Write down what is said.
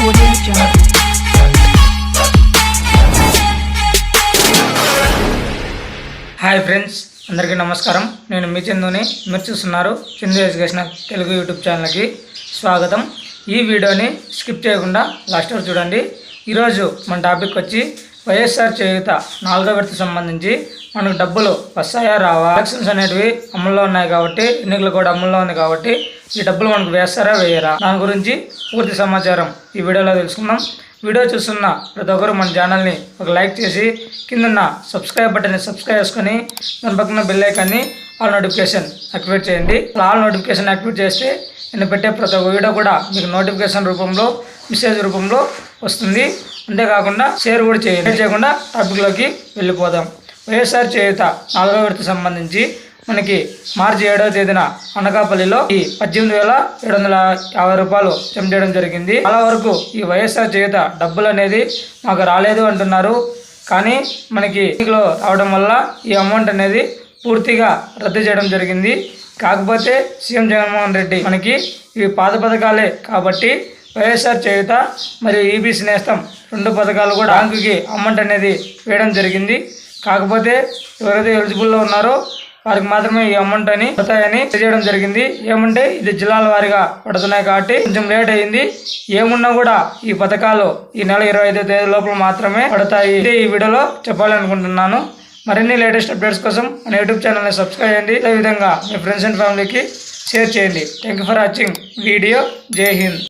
Audio Jungle. Hi friends, అందరికీ నమస్కారం. నేను మీ చందుని. మీరు చూస్తున్నారు చందు ఎడ్యుకేషనల్ తెలుగు యూట్యూబ్ ఛానల్కి స్వాగతం. ఈ వీడియోని స్కిప్ చేయకుండా లాస్ట్ వరకు చూడండి. ఈరోజు మన టాపిక్ వచ్చి వైఎస్ఆర్ చేయూత 4వ విడత సంబంధించి మనకు డబ్బులు వస్తాయా రావా, ఎలక్షన్స్ అనేటివి అమల్లో ఉన్నాయి కాబట్టి, ఎన్నికలు కూడా అమల్లో ఉంది కాబట్టి ఈ డబ్బులు మనకు వేస్తారా వేయరా, దాని గురించి పూర్తి సమాచారం ఈ వీడియోలో తెలుసుకుందాం. వీడియో చూస్తున్న ప్రతి ఒక్కరు మన ఛానల్ని ఒక లైక్ చేసి కింద సబ్స్క్రైబ్ బటన్ని సబ్స్క్రైబ్ చేసుకొని దాని పక్కన బెల్ ఐకాన్ని ఆల్ నోటిఫికేషన్ యాక్టివేట్ చేయండి. ఆల్ నోటిఫికేషన్ యాక్టివేట్ చేస్తే నేను పెట్టే ప్రతి ఒక్క వీడియో కూడా మీకు నోటిఫికేషన్ రూపంలో మెసేజ్ రూపంలో వస్తుంది. అంతేకాకుండా షేర్ కూడా చేయండి. చేయకుండా టాపిక్లోకి వెళ్ళిపోదాం. వైఎస్ఆర్ చేయూత 4వ విడత సంబంధించి మనకి మార్చి 7వ తేదీన అనకాపల్లిలో ఈ 18,750 రూపాయలు జమ చేయడం జరిగింది. చాలా వరకు ఈ వైఎస్ఆర్ చేయూత డబ్బులు అనేది మాకు రాలేదు అంటున్నారు. కానీ మనకి ఎన్నికలు రావడం వల్ల ఈ అమౌంట్ అనేది పూర్తిగా రద్దు చేయడం జరిగింది. కాకపోతే సీఎం జగన్మోహన్ రెడ్డి మనకి ఇవి పాత పథకాలే కాబట్టి వైఎస్ఆర్ చేయూత మరియు ఈబీసీ నేస్తం 2 పథకాలు కూడా బ్యాంకుకి అమౌంట్ అనేది వేయడం జరిగింది. కాకపోతే ఎవరైతే ఎలిజిబుల్లో ఉన్నారో వారికి మాత్రమే ఈ అమౌంట్ అని పడతాయని తెలియజేయడం జరిగింది. ఏమంటే ఇది జిల్లాల వారీగా పడుతున్నాయి కాబట్టి కొంచెం లేట్ అయింది. ఏమున్నా కూడా ఈ పథకాలు ఈ నెల 25వ తేదీ లోపల మాత్రమే పడతాయి. ఈ వీడియోలో చెప్పాలనుకుంటున్నాను. మరిన్ని లేటెస్ట్ అప్డేట్స్ కోసం మన యూట్యూబ్ ఛానల్ని సబ్స్క్రైబ్ చేయండి. అదేవిధంగా మీ ఫ్రెండ్స్ అండ్ ఫ్యామిలీకి షేర్ చేయండి. Thank you for watching video. జై హింద్.